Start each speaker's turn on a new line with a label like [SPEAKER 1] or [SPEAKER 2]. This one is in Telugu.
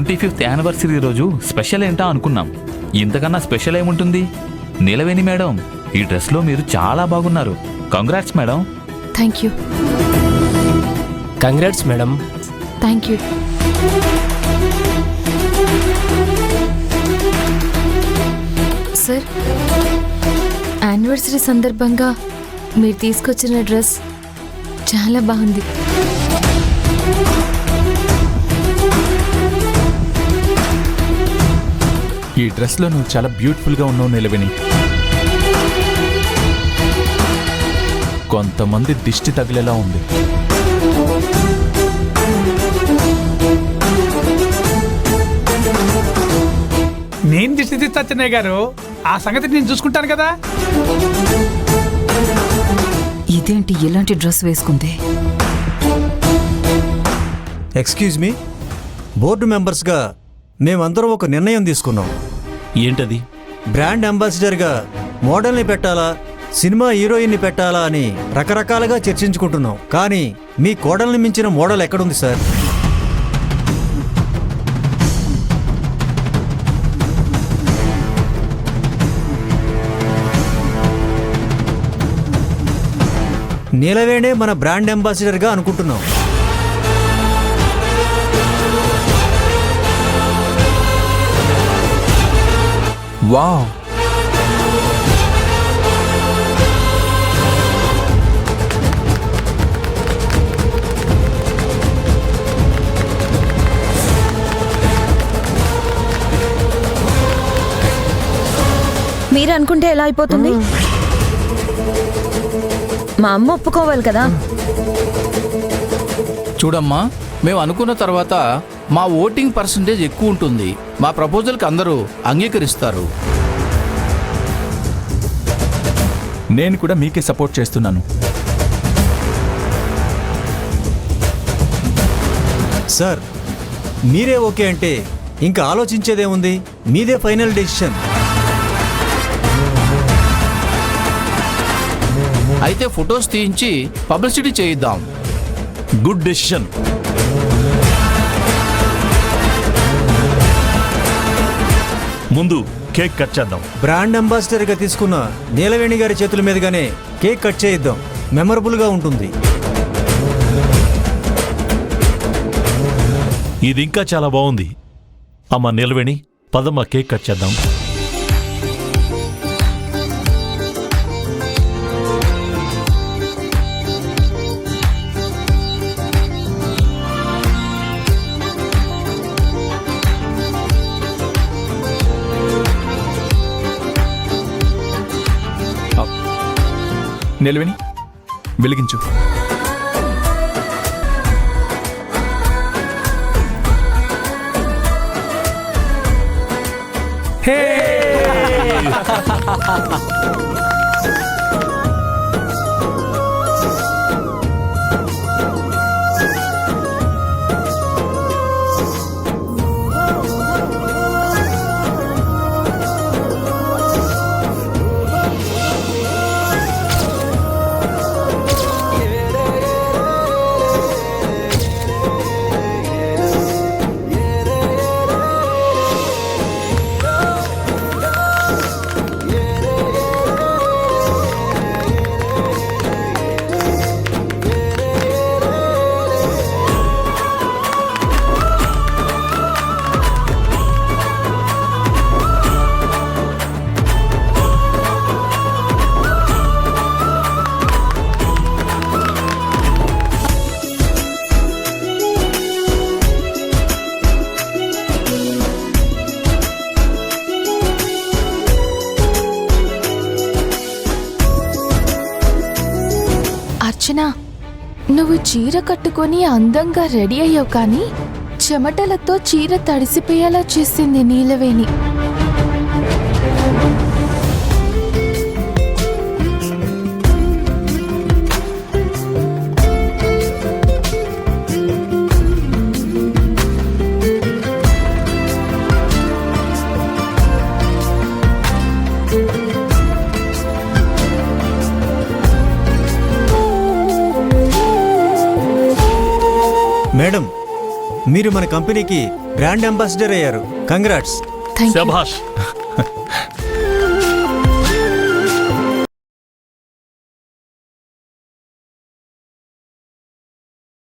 [SPEAKER 1] 25th యానివర్సరీ రోజు స్పెషల్ ఏంటా అనుకున్నాం. ఇంతకన్నా స్పెషల్ ఏముంటుంది? నీలవేణి మేడం, ఈ డ్రెస్లో మీరు చాలా బాగున్నారు. Congrats madam.
[SPEAKER 2] Thank you.
[SPEAKER 3] Congrats madam.
[SPEAKER 2] Thank you. Sir, anniversary సందర్భంగా మీరు తీసుకొచ్చిన డ్రెస్ చాలా బాగుంది.
[SPEAKER 4] ఈ డ్రెస్లో నువ్వు చాలా బ్యూటిఫుల్గా ఉన్నావు నీలవేణి. కొంతమంది దిష్టి తగిలేలా ఉంది.
[SPEAKER 5] నేను దిష్టి తీస్తా చెన్నయ్య గారు, ఆ సంగతి నేను చూసుకుంటాను కదా.
[SPEAKER 6] ఇదేంటి ఇలాంటి డ్రెస్ వేసుకుంది?
[SPEAKER 7] ఎక్స్క్యూజ్ మీ, బోర్డు మెంబర్స్గా మేమందరం ఒక నిర్ణయం తీసుకున్నాం.
[SPEAKER 4] ఏంటది?
[SPEAKER 7] బ్రాండ్ అంబాసిడర్గా మోడల్ని పెట్టాలా, సినిమా హీరోయిన్ని పెట్టాలా అని రకరకాలుగా చర్చించుకుంటున్నాం. కానీ మీ కోడల్ని మించిన మోడల్ ఎక్కడుంది సార్? నీలవేణే మన బ్రాండ్ అంబాసిడర్గా అనుకుంటున్నాం.
[SPEAKER 4] వావ్,
[SPEAKER 8] మీరు అనుకుంటే ఎలా అయిపోతుంది? మా అమ్మ ఒప్పుకోవాలి కదా.
[SPEAKER 9] చూడమ్మా, మేము అనుకున్న తర్వాత మా ఓటింగ్ పర్సంటేజ్ ఎక్కువ ఉంటుంది. మా ప్రపోజల్కి అందరూ అంగీకరిస్తారు.
[SPEAKER 4] నేను కూడా మీకే సపోర్ట్ చేస్తున్నాను.
[SPEAKER 7] సార్, మీరే ఓకే అంటే ఇంకా ఆలోచించేదేముంది? మీదే ఫైనల్ డెసిషన్.
[SPEAKER 9] అయితే ఫొటోస్ తీయించి పబ్లిసిటీ చేయిద్దాం.
[SPEAKER 4] Good decision.
[SPEAKER 10] ముందు కేక్ కట్ చేద్దాం.
[SPEAKER 7] బ్రాండ్ అంబాసిడర్గా తీసుకున్న నీలవేణి గారి చేతుల మీదుగానే కేక్ కట్ చేయిద్దాం. మెమరబుల్గా ఉంటుంది.
[SPEAKER 10] ఇది ఇంకా చాలా బాగుంది. అమ్మ నీలవేణి, పదమ్మ కేక్ కట్ చేద్దాం.
[SPEAKER 4] నీలవేణి, వెలిగించు.
[SPEAKER 5] హే
[SPEAKER 2] అర్చన, నువ్వు చీర కట్టుకొని అందంగా రెడీ అయ్యావు, కానీ చెమటలతో చీర తడిసిపోయేలా చేసింది నీలవేణి.
[SPEAKER 7] మేడం, మీరు మన కంపెనీకి బ్రాండ్ అంబాసిడర్ అయ్యారు. కంగ్రాట్స్.
[SPEAKER 2] Thank you.
[SPEAKER 10] శభాష్